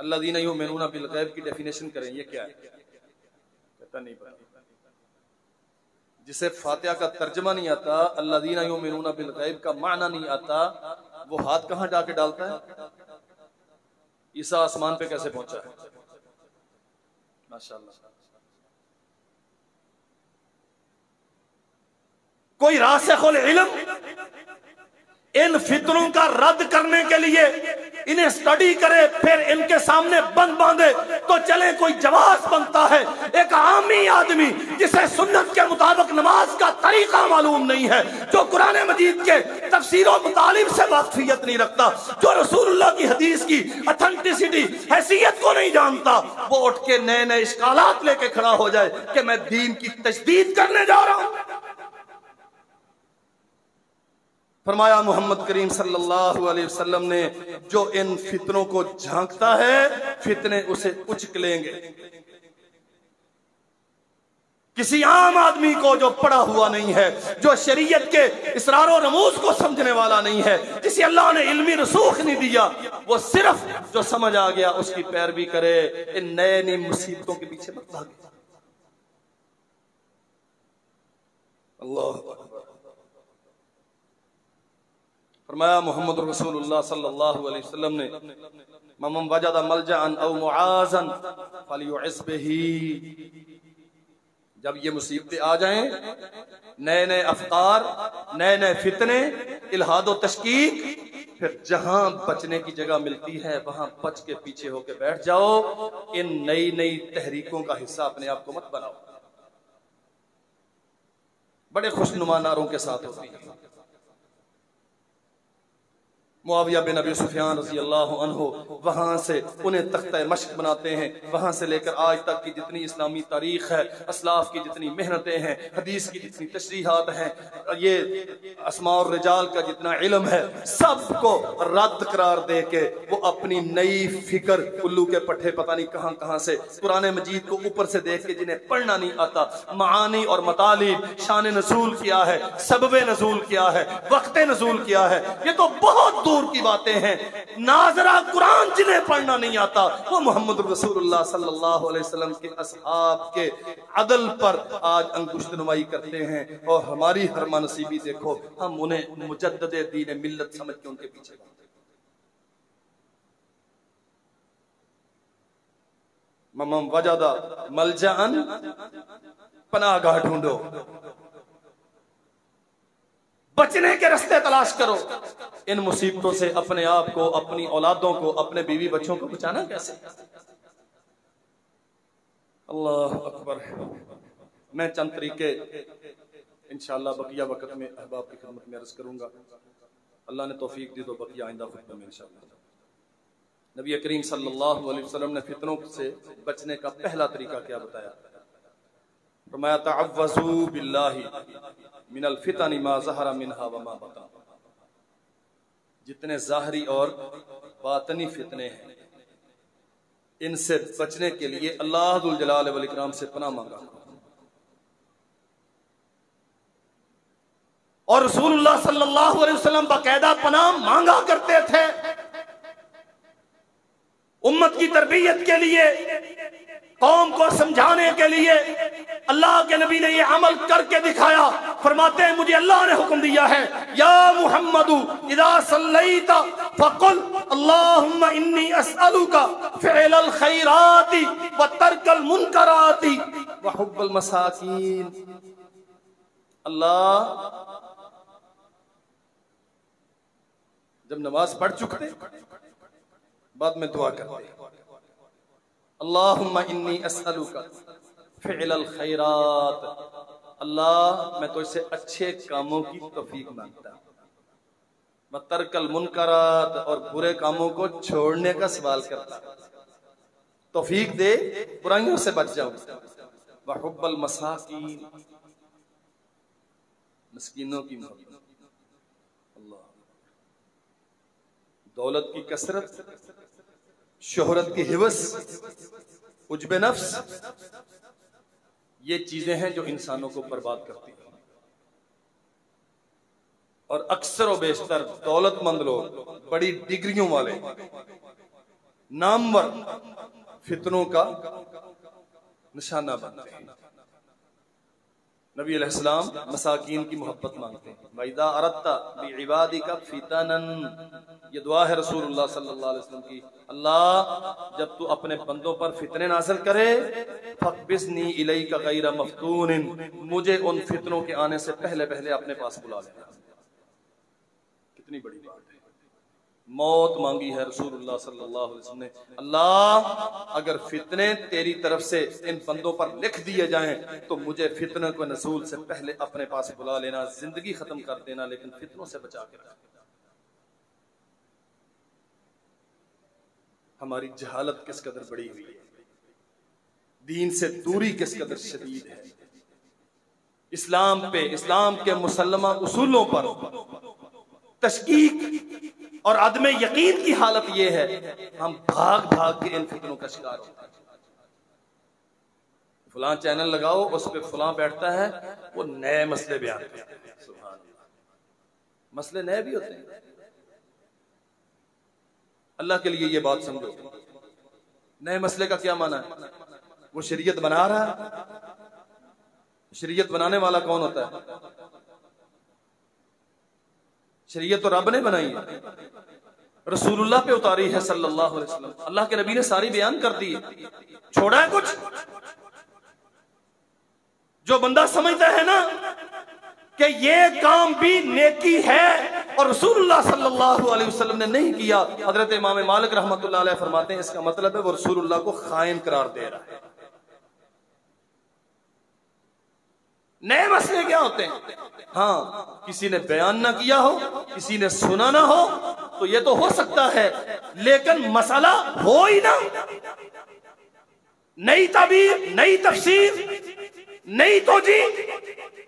S1: अल्लज़ीना युमिनूना बिल गैब की डेफिनेशन करें, ये क्या है? कहता नहीं पता। जिसे फातिहा का तर्जुमा नहीं आता, अल्लज़ीना युमिनूना बिल गैब का माना नहीं आता, वो हाथ कहां जाके डालता है? ईसा आसमान पे कैसे पहुंचा है? माशाअल्लाह। कोई रासिखुल इल्म इन फितरों का रद्द करने के लिए इन्हें स्टडी करे, फिर इनके सामने बंद बांधे तो चले कोई जवाब बनता है। एक आमी आदमी जिसे सुन्नत के मुताबिक नमाज का तरीका मालूम नहीं है, जो कुरान मजीद के तफसीर और मुतालिब से वाकफियत नहीं रखता, जो रसूलुल्लाह की हदीस की ऑथेंटिसिटी हैसियत को नहीं जानता, वो उठ के नए नए इश्कालात लेके खड़ा हो जाए कि मैं दीन की तजदीद करने जा रहा हूं। फरमाया मोहम्मद करीम सल्लल्लाहु अलैहि वसल्लम ने, जो इन फितनों को झांकता है फितने उसे उचक लेंगे। किसी आम आदमी को जो पढ़ा हुआ नहीं है, जो शरीयत के इसरार और रमूज को समझने वाला नहीं है, जिसे अल्लाह ने इल्मी रसूख नहीं दिया, वो सिर्फ जो समझ आ गया उसकी पैरवी करे। इन नए नई मुसीबतों के पीछे मत भागे। अल्लाह फरमाया मोहम्मद रसूलुल्लाह सल्लल्लाहु अलैहि वसल्लम ने, ममन वजदा मलजअन औ मुआज़न फलयुइज़ बिही। जब ये मुसीबतें आ जाएं, नए नए अफकार, नए नए फितने, इल्हाद और तशकीक, फिर जहां बचने की जगह मिलती है वहां बच के पीछे होके बैठ जाओ। इन नई नई तहरीकों का हिस्सा अपने आप को मत बनाओ। बड़े खुशनुमा नारों के साथ होती है। मुआविया बिन अबी सुफियान रज़ी अल्लाहु अन्हु वहां से उन्हें तख्ता मश्क बनाते हैं। वहां से लेकर आज तक की जितनी इस्लामी तारीख है, असलाफ की जितनी मेहनतें हैं, हदीस की जितनी तशरीहात हैं, ये अस्मा और रिजाल का जितना इल्म है, सबको रद्द करार दे के वो अपनी नई फिक्र उल्लू के पट्टे पता नहीं कहां कहां से कुरान मजीद को ऊपर से देख के, जिन्हें पढ़ना नहीं आता, मानी और मतालिब, शान नज़ूल क्या है, सबब नज़ूल क्या है, वक्त नज़ूल क्या है, ये तो बहुत दूर की बातें हैं। नाजरा कुरान जिन्हें पढ़ना नहीं आता, वो मोहम्मद रसूलुल्लाह सल्लल्लाहु अलैहि वसल्लम के असहाब के अदल पर आज अंकुश नुमाई करते हैं। और हमारी हरमा नसीबी देखो, हम उन्हें मुजद्दिद दीन मिल्लत समझ के उनके पीछे। ममन वजदा मलजअन, पनाहगाह ढूंढो, बचने के रास्ते तलाश करो। इन मुसीबतों से अपने आप को, अपनी औलादों को, अपने बीवी बच्चों को बचाना कैसे? अल्लाह अकबर। मैं चंद तरीके इंशाअल्लाह बकिया वक्त में अहबाब की खिदमत में अर्ज करूंगा। अल्लाह ने तौफीक दी तो बकिया आइंदा खुतबे में इंशाअल्लाह। नबी करीम सल्लल्लाहु अलैहि वसल्लम ने फितनों से बचने का पहला तरीका क्या बताया? फरमाया तअव्वज़ू बिल्लाहि मिनल फितनी मा ज़हरा मिनहा व मा बतन। जितने ज़ाहरी और बातनी फितने हैं इनसे बचने के लिए अल्लाह जुल जलाल वल इकराम से पनाह मांगा। और रसूलुल्लाह सल्लल्लाहु अलैहि वसल्लम बाकायदा पनाह मांगा करते थे उम्मत की तरबियत के लिए, कौम को समझाने के लिए। अल्लाह के नबी ने यह अमल करके दिखाया। फरमाते हैं मुझे अल्लाह ने हुक्म दिया है, या मुहम्मदु इदा सल्लैता फकुल अल्लाहुम्मा इन्नी अस्अलुका फ़िअलल खैराति व तर्कल मुनकराति व हुब्बल मसाकीन। अल्लाह, जब नमाज पढ़ चुके बाद में दुआ करते, अल्लाहुम्मा इन्नी अस्अलुका फ़िअलल खैरात, अल्लाह मैं तो इससे अच्छे कामों की तौफीक मांगता, व तर्कल मुनकरात और बुरे कामों को छोड़ने का सवाल करता, तौफीक दे बुराइयों से बच जाऊं, व हुब्बल मसाकीन, मिस्कीनों की मोहब्बत। अल्लाह, दौलत की कसरत, शोहरत की हिवस, उज्बे नफ्स, ये चीजें हैं जो इंसानों को बर्बाद करती हैं। और अक्सर व बेशतर दौलतमंद लोग, बड़ी डिग्रियों वाले, नामवर फितनों का निशाना बनते हैं। नबी अलैहिस्सलाम मसाकीन की मोहब्बत मांगते हैं। वइदा अरद्ता बिइबादिका फितनन, ये दुआ है रसूलुल्लाह सल्लल्लाहु अलैहि वसल्लम की, अल्लाह जब तू अपने बंदों पर फितने नाज़िल करे, फक़बिज़नी इलैका गैर मफ़तूनिन, मुझे उन फितनों के आने से पहले पहले अपने पास बुला लेना। कितनी बड़ी बात है। मौत मांगी है रसूलुल्लाह सल्लल्लाहु अलैहि वसल्लम ने, अल्लाह अगर फितने तेरी तरफ से इन बंदों पर लिख दिए जाएं तो मुझे फितने को नज़ूल से पहले अपने पास बुला लेना, जिंदगी खत्म कर देना लेकिन फितनों से बचा के रखना। हमारी जहालत किस कदर बड़ी हुई है, दीन से दूरी किस कदर शदीद है, इस्लाम पे, इस्लाम के मुसल्लमा उसूलों पर तशकीक और अदम यकीन की हालत यह है, हम भाग भाग के इन फितनों का शिकार होते हैं। फलां चैनल लगाओ, उस पे फलां बैठता है, वो नए मसले बयान करता है। सुभान अल्लाह, मसले नए भी होते हैं। अल्लाह के लिए ये बात समझो, नए मसले का क्या माना है? वो शरीयत बना रहा है। शरीयत बनाने वाला कौन होता है? शरीयत तो रब ने बनाई है, रसूलुल्लाह पे उतारी है सल्लल्लाहु अलैहि वसल्लम। अल्लाह के नबी ने सारी बयान कर दी है, छोड़ा है कुछ? जो बंदा समझता है ना कि ये काम भी नेकी है और रसूलुल्लाह सल्लल्लाहु अलैहि वसल्लम ने नहीं किया, हजरत इमाम मालिक रहमतुल्लाह अलैह फरमाते हैं इसका मतलब है वो रसूलुल्लाह को खाइन करार दे रहा है। नए मसले क्या होते हैं? हाँ, किसी ने बयान ना किया हो, किसी ने सुना ना हो, तो ये तो हो सकता है, लेकिन मसला हो ही ना। नई ताबीर, नई तफसीर, नई तोजी,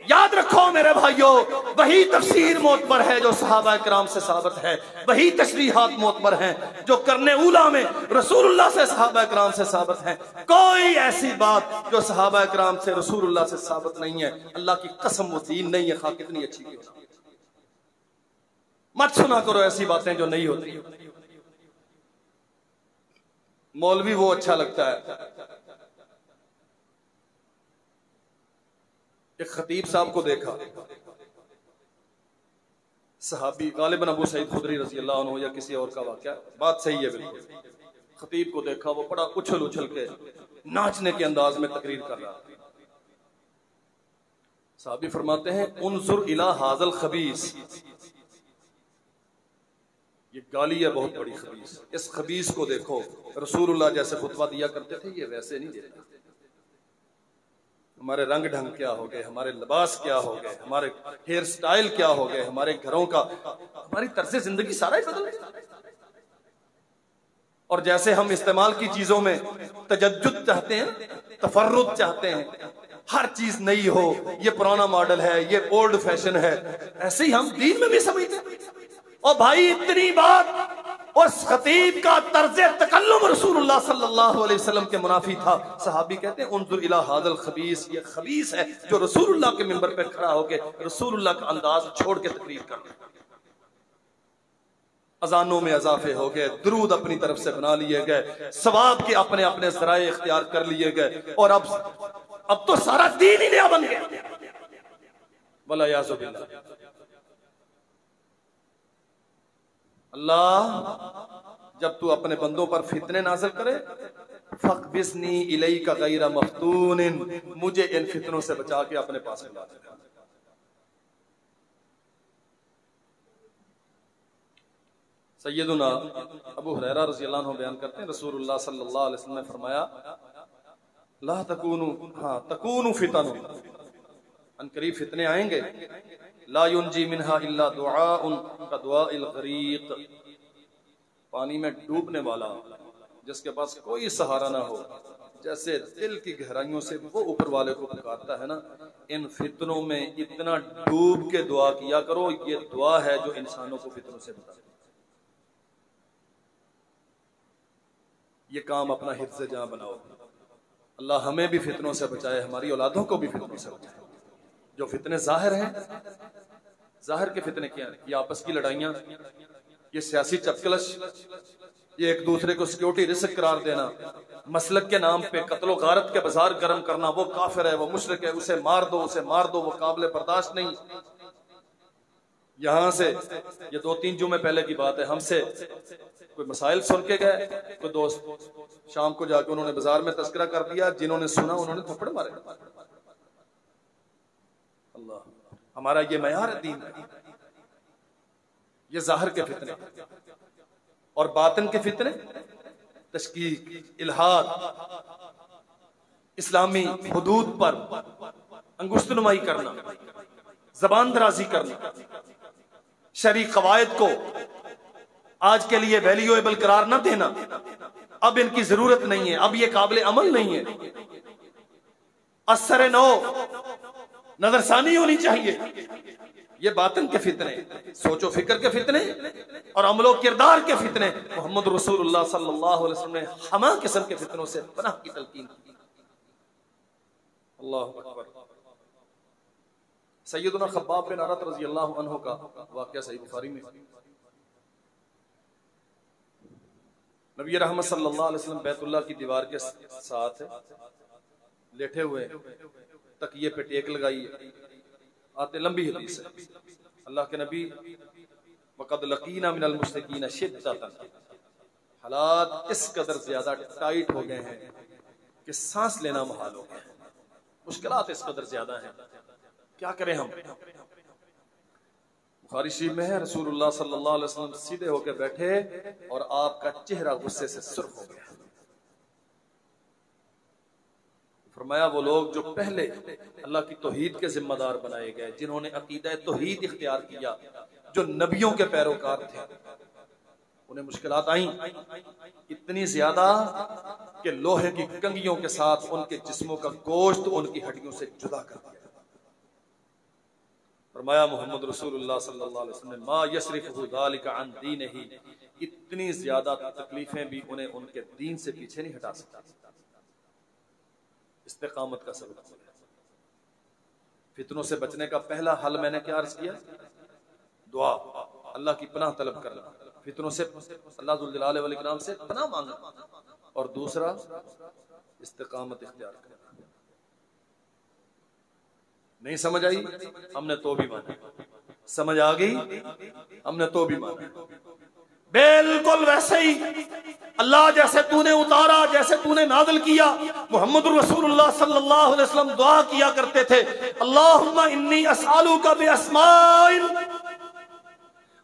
S1: याद रखो मेरे भाइयों, वही तफसीर मोतबर है जो सहाबा किराम से साबित है, वही तशरीहात मोतबर हैं जो करने उला में रसूलुल्लाह से सहाबा किराम से साबित है। कोई ऐसी बात जो सहाबा किराम से रसूलुल्लाह से साबित नहीं है, अल्लाह की कसम वो दीन नहीं है, खा कितनी अच्छी क्यों ना। मत सुना करो ऐसी बातें जो नहीं होती। मौलवी वो अच्छा लगता है। एक खतीब साहब को देखा, सहाबी गालिबन अबू सईद खुदरी रज़ी अल्लाह अन्हु या किसी और का वाक़या, बात सही है बिल्कुल। खतीब को देखा, वो बड़ा उछल उछल के नाचने के अंदाज में तकरीर कर रहा। सहाबी फरमाते हैं उन्जुर इला हाज़ल खबीस, ये गाली है बहुत बड़ी खबीस, इस खबीस को देखो। रसूलुल्लाह जैसे खुतबा दिया करते थे ये वैसे नहीं देता। हमारे रंग ढंग क्या हो गए, हमारे लिबास क्या हो गए, हमारे हेयर स्टाइल क्या हो गए, हमारे घरों का, हमारी तर्ज जिंदगी सारा ही बदल गया। और जैसे हम इस्तेमाल की चीजों में तजद्दुद चाहते हैं, तफर्रुद चाहते हैं, हर चीज नई हो, ये पुराना मॉडल है, ये ओल्ड फैशन है, ऐसे ही हम दीन में भी समझते हैं। और भाई इतनी बात उस खतीब का तर्ज तकल्लुम रसूलुल्लाह सल्लल्लाहु अलैहि वसल्लम के मुनाफी था। सहाबी कहते हैं उन्जुर इला हादल खबीस, ये खबीस है जो रसूलुल्लाह के मिंबर पे खड़ा होके रसूलुल्लाह का अंदाज छोड़ के तकरीर कर रहा है। अजानों में इजाफे हो गए, दुरूद अपनी तरफ से बना लिए गए, सवाब के अपने अपने ज़राए इख्तियार कर लिए गए, और अब तो सारा दीन ही नया बन गया। वला याज़ु बिल्लाह। अल्लाह जब तू अपने बंदों पर फितने नाज़िल करे, फक़बिज़नी इलैका गैरा मफ़तूनिन, मुझे इन फितनों से बचा के अपने पास ला दे। सैयदुना अबू हुरैरा रज़ियल्लाहु अन्हु बयान करते हैं रसूलुल्लाह सल्लल्लाहु अलैहि वसल्लम ने फरमाया, ला तकूनु फितनु, अनकरीब फितने आएंगे, ला युनजी मिनहा इल्ला दुआउन कदुआइल गरीक, पानी में डूबने वाला जिसके पास कोई सहारा ना हो, जैसे दिल की गहराइयों से वो ऊपर वाले को पुकारता है ना, इन फितनों में इतना डूब के दुआ किया करो। ये दुआ है जो इंसानों को फितनों से बचाती है। ये काम अपना हिफ्ज़ जहां बनाओ। अल्लाह हमें भी फितनों से बचाए, हमारी औलादों को भी फितनों से बचाए। जो फितने जाहिर हैं, जाहिर के फितने क्या है? ये आपस की लड़ाइयां, ये सियासी चपकलश, ये एक दूसरे को सिक्योरिटी रिस्क करार देना, मसलक के नाम पे कत्लो गारत के बाजार गर्म करना, वो काफिर है, वो मुशरिक है, उसे मार दो, वो काबिल बर्दाश्त नहीं। यहां से ये 2-3 जुमे पहले की बात है, हमसे कोई मसाइल सुन के गए, कोई दोस्त शाम को जाके उन्होंने बाजार में तस्करा कर दिया, जिन्होंने सुना उन्होंने थप्पड़ मारे। अल्लाह, हमारा ये मयार है दीन का। ये जाहिर के फितने और बातिन के फितने, तशकीक, इल्हाद, इस्लामी हुदूद पर अंगुश्तनुमाई करना, जबान दराजी करना, शरई कवायद को आज के लिए वैल्यूएबल करार न देना, अब इनकी जरूरत नहीं है, अब ये काबिल अमल नहीं है, असर नो नजरसानी होनी चाहिए। ये बातिन के फितने, सोचो फिक्र के फितने और अमलो किरदार के फितने, मोहम्मद रसूलुल्लाह सल्लल्लाहु अलैहि वसल्लम ने हमा किस्म के फितनों से पनाह की तलकीन की। अल्लाहु अकबर। सैयदुना खब्बाब बिन अरत रज़ियल्लाहु अन्हु का वाक़या सही बुखारी में। नबी रहमत सल्लल्लाहु अलैहि वसल्लम बैतुल्लाह की दीवार के साथ लेटे हुए, तकिए पे टेक लगाई, आते लंबी हदीस है, अल्लाह के नबी वक़द लकीना मिनल मुश्रिकीन शिद्दतन, हालात इस कदर ज्यादा टाइट हो गए हैं कि सांस लेना मुहाल हो गया, मुश्किलात इस कदर ज्यादा हैं, क्या करें हम। बुखारी शरीफ में है रसूलुल्लाह सल्लल्लाहु अलैहि वसल्लम सीधे होकर बैठे और आपका चेहरा गुस्से से सुर्ख हो गया। फरमाया वो लोग जो पहले अल्लाह की तौहीद के जिम्मेदार बनाए गए, जिन्होंने अकीदा तौहीद इख्तियार किया, जो नबियों के पैरोकार थे, उन्हें मुश्किलात आई इतनी ज्यादा कि लोहे की कंगियों के साथ उनके जिस्मों का गोश्त उनकी हड्डियों से जुदा कर दिया। फरमाया मोहम्मद रसूलुल्लाह सल्लल्लाहु अलैहि वसल्लम मा यसरिफु ज़ालिका अन दीनिही, इतनी ज्यादा तकलीफें भी उन्हें उनके दीन से पीछे नहीं हटा सकती। इस्तिकामत का सबक। फितनों से बचने का पहला हल मैंने क्या अर्ज किया? दुआ, अल्लाह की पनाह तलब करना, फितनों से अल्लाह जुल जलाल वल इकराम से पनाह मांगना, और दूसरा इस्तिकामत इख्तियार करना। नहीं समझ आई, हमने तो भी माना। समझ आ गई, हमने तो भी माना। बिल्कुल वैसे ही अल्लाह जैसे तूने उतारा, जैसे तूने नाज़िल किया, मोहम्मद रसूलुल्लाह सल्लल्लाहु अलैहि वसल्लम दुआ किया करते थे, अल्लाहुम्मा इन्नी अस्अलुका बिअस्माइल,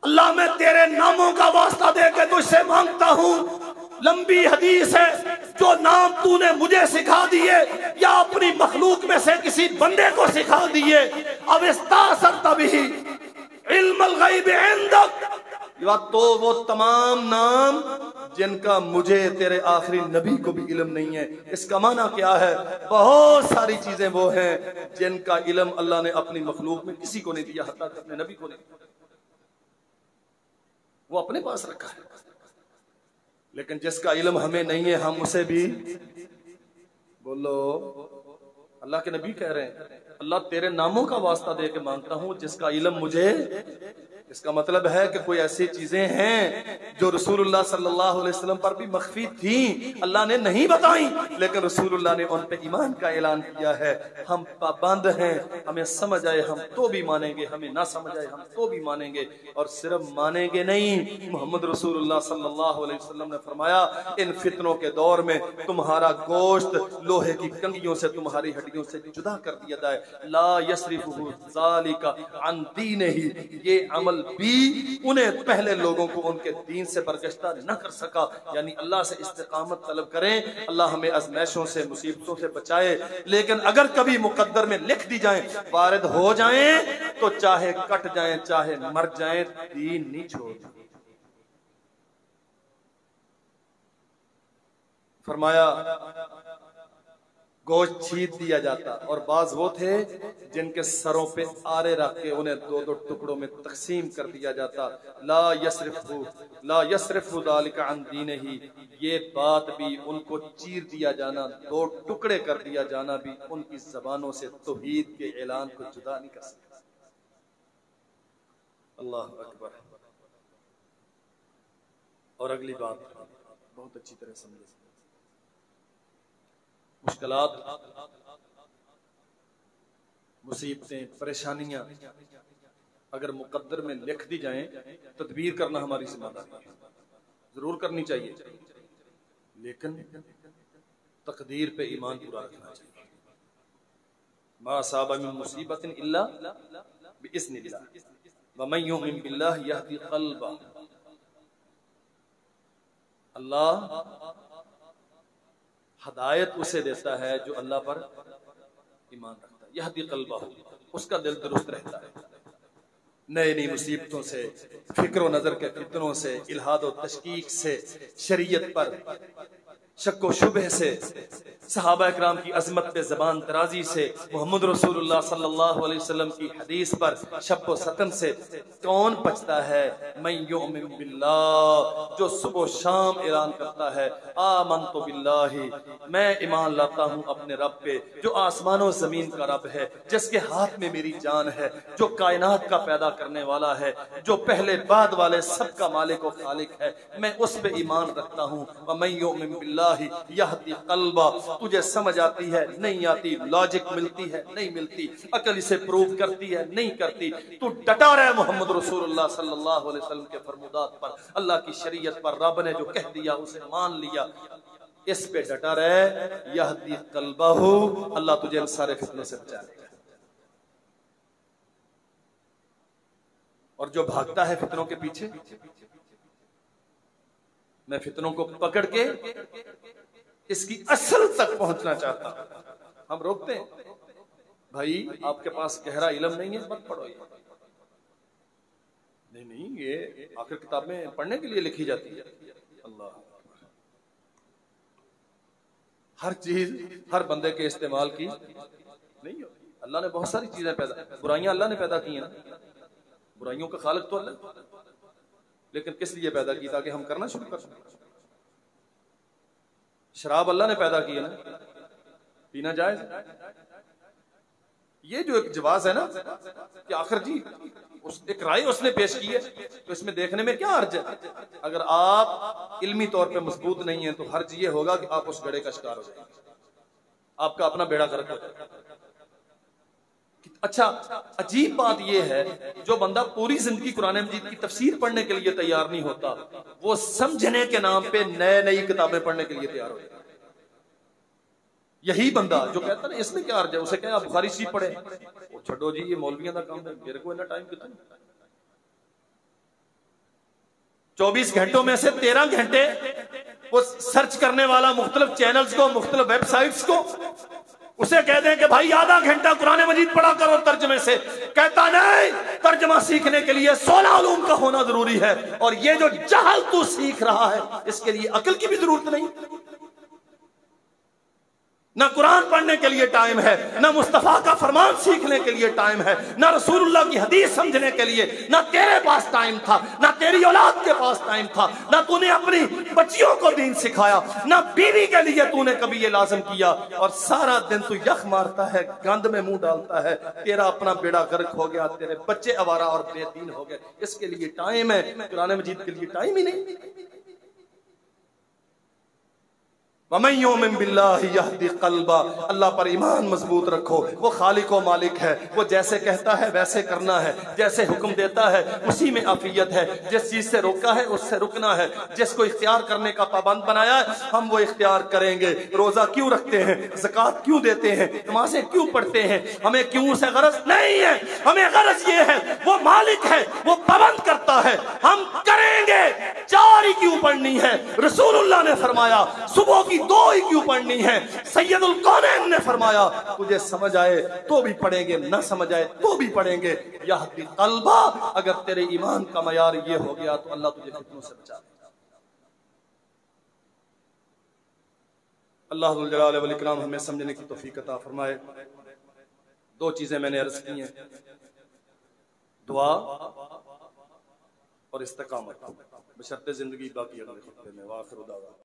S1: अल्लाह मैं तेरे नामों का वास्ता देकर तुझसे मांगता हूँ। लंबी हदीस है, जो नाम तूने मुझे सिखा दिए या अपनी मखलूक में से किसी बंदे को सिखा दिए, अब इस्तासरत बिही इल्मुल गैब इंदक, तो वो तमाम नाम जिनका मुझे तेरे आखिरी नबी को भी इल्म नहीं है। इसका माना क्या है? बहुत सारी चीजें वो हैं जिनका इल्म अल्लाह ने अपनी मखलूक में किसी को नहीं दिया, हत्ता कि अपने नबी को नहीं, वो अपने पास रखा है। लेकिन जिसका इल्म हमें नहीं है हम उसे भी बोलो। अल्लाह के नबी कह रहे हैं अल्लाह तेरे नामों का वास्ता दे के मांगता हूं जिसका इल्म मुझे। इसका मतलब है कि कोई ऐसी चीजें हैं जो रसूलुल्लाह सल्लल्लाहु अलैहि वसल्लम पर भी मख्फी थी, अल्लाह ने नहीं बताई, लेकिन रसूलुल्लाह ने उन पे ईमान का ऐलान किया है। हम पाबंद हैं, हमें समझ आए हम तो भी मानेंगे, हमें ना समझ आए हम तो भी मानेंगे। और सिर्फ मानेंगे नहीं, मोहम्मद रसूलुल्लाह सल्लल्लाहु अलैहि वसल्लम ने फरमाया इन फितनों के दौर में तुम्हारा गोश्त लोहे की कंगियों से तुम्हारी हड्डियों से जुदा कर दिया जाए। ला यस्रिफुहु ज़ालिका अन दीनिही, ये अमल भी उन्हें पहले लोगों को उनके दीन से बरगश्ता न कर सका। यानी अल्लाह से इस्तिकामत तलब करें, अल्लाह हमें आज़माइशों से मुसीबतों से बचाए। लेकिन अगर कभी मुकद्दर में लिख दी जाए, वारिद हो जाएं, तो चाहे कट जाएं चाहे मर जाएं, दीन नहीं छोड़ना। फरमाया गोश्त छीन दिया जाता, और बाज वो थे जिनके सरों पे आरे रख के उन्हें दो दो टुकड़ों में तकसीम कर दिया जाता। ला यस्रिफु ज़ालिका अन दीनिही, ये बात भी उनको चीर दिया जाना, दो टुकड़े कर दिया जाना भी उनकी जबानों से तौहीद के ऐलान को जुदा नहीं कर सकता। अल्लाह अकबर। और अगली बात बहुत अच्छी तरह समझे, मुश्किलात, मुसीबतें, परेशानियां अगर मुकद्दर में लिख दी जाएं, तदबीर करना हमारी जिम्मेदारी है, जरूर करनी चाहिए, लेकिन तकदीर पे ईमान पूरा रखना चाहिए। मा असाबा मिन मुसीबतिन इल्ला बिइज़्निल्लाह व मन युमिन बिल्लाहि यहदी क़ल्बा। अल्लाह हदायत उसे देता है जो अल्लाह पर ईमान रखता है। यहदी क़ल्बहु, उसका दिल दुरुस्त रहता है। नई नई मुसीबतों से, फिक्र नजर के फितनों से, इल्हाद और तशकीक से, शरीयत पर शक्को शुबह से, सहाबा इकराम की अजमत पे जबान तराजी से, मोहम्मद रसूलुल्लाह सल्लल्लाहु अलैहि वसल्लम की हदीस पर शब्बो सतम से कौन बचता है? मन युमिन बिल्लाह, जो सुबह शाम ऐलान करता है आमनतु बिल्लाहि, मैं ईमान लाता हूँ अपने रब पे जो आसमानों जमीन का रब है, जिसके हाथ में मेरी जान है, जो कायनात का पैदा करने वाला है, जो पहले बाद वाले सबका मालिक और खालिक है, मैं उस पे ईमान रखता हूँ। मन युमिन बिल्लाहि यहदी क़ल्बा, तुझे समझ आती है नहीं आती, लॉजिक मिलती है नहीं मिलती, अकल इसे प्रूव करती है नहीं करती, तू डटा रहे मोहम्मद रसूलुल्लाह सल्लल्लाहु अलैहि वसल्लम के फरमुदात पर, अल्लाह की शरीयत पर, रब ने जो कह दिया उसे मान लिया, इस पे डटा रहे। यहदी क़ल्बहु, अल्लाह तुझे इन सारे फितनों से बचाएगा। और जो भागता है फितनों के पीछे, मैं फितनों को पकड़ के इसकी असल तक पहुंचना चाहता हूं। हम रोकते हैं, भाई आपके पास गहरा इल्म नहीं है मत पढ़ो, ये नहीं, ये आखिर किताबें पढ़ने के लिए लिखी जाती है। अल्लाह, हर चीज हर बंदे के इस्तेमाल की नहीं होती। अल्लाह ने बहुत सारी चीजें पैदा, बुराइयां अल्लाह ने पैदा की हैं, बुराइयों का खालिक तो अल्लाह, लेकिन किस लिए पैदा की? ताकि हम करना शुरू कर सकें। शराब अल्लाह ने पैदा की है ना, पीना जायज। ये जो एक जवाब है ना कि आखिर जी एक राय उसने पेश की है, तो इसमें देखने में क्या अर्ज है? अगर आप इल्मी तौर पे मजबूत नहीं है तो हर्ज ये होगा कि आप उस गड़े का शिकार हो जाएंगे, आपका अपना बेड़ा गर्क हो जाएगा। अच्छा, अजीब बात यह है जो बंदा पूरी जिंदगी कुरान मजीद की तफसीर पढ़ने के लिए तैयार नहीं होता, वो समझने के नाम पे नए नई किताबें पढ़ने के लिए तैयार हो जाता है। यही बंदा जो कहता ना इसमें क्या अर्ज है, उसे क्या बुखारी शरीफ पढ़े, वो छोड़ो जी ये मौलवियों का काम है, मेरे को इतना टाइम कितना। 24 घंटों में से 13 घंटे वो सर्च करने वाला मुख्तलिफ चैनल्स को, मुख्तलिफ वेबसाइट्स को, उसे कह दें कि भाई आधा घंटा कुरान मजीद पढ़ा करो तर्जमे से, कहता नहीं, तर्जमा सीखने के लिए 16 उलूम का होना जरूरी है, और ये जो जहल तू सीख रहा है इसके लिए अकल की भी जरूरत नहीं। ना कुरान पढ़ने के लिए टाइम है, ना मुस्तफा का फरमान सीखने के लिए टाइम है, ना रसूलुल्लाह की हदीस समझने के लिए, ना तेरे पास टाइम था, ना तेरी औलाद के पास टाइम था, ना तूने अपनी बच्चियों को दीन सिखाया, ना बीवी के लिए तूने कभी ये लाज़िम किया, और सारा दिन तू यख मारता है, गंद में मुंह डालता है, तेरा अपना बेड़ा गर्क हो गया, तेरे बच्चे आवारा और बेदीन हो गए, इसके लिए टाइम है, कुरान मजीद के लिए टाइम ही नहीं। अल्लाह पर ईमान मजबूत रखो, वो खालिक व मालिक है, वो जैसे कहता है वैसे करना है, जैसे हुक्म देता है उसी में आफियत है, जिस चीज से रोका है उससे रुकना है, जिसको इख्तियार करने का पाबंद बनाया है हम वो इख्तियार करेंगे। रोजा क्यों रखते हैं, ज़कात क्यों देते हैं, नमाज़ें क्यों पढ़ते हैं, हमें क्यों से गरज नहीं है, हमें गरज ये है वो मालिक है, वो पाबंद करता है, हम करेंगे। 4 ही क्यों पढ़नी है, रसूलुल्लाह ने फरमाया, सुबह की 2 ही क्यों पढ़नी है, सैयदुल कौनैन ने फरमाया, तुझे समझ आए तो भी पढ़ेंगे, ना समझ आए तो भी पढ़ेंगे। यहदी कल्बा, अगर तेरे ईमान का मयार ये हो गया तो अल्लाह तुझे फितनों से बचा लेगा। अल्लाह जुल जलाल वल इकराम हमें समझने की तौफीक अता फरमाए। 2 चीजें मैंने अर्ज की हैं, दुआ और इस्तिकामत, बशर्ते जिंदगी बाकी अगले खुतबे में। वाखिर दावा।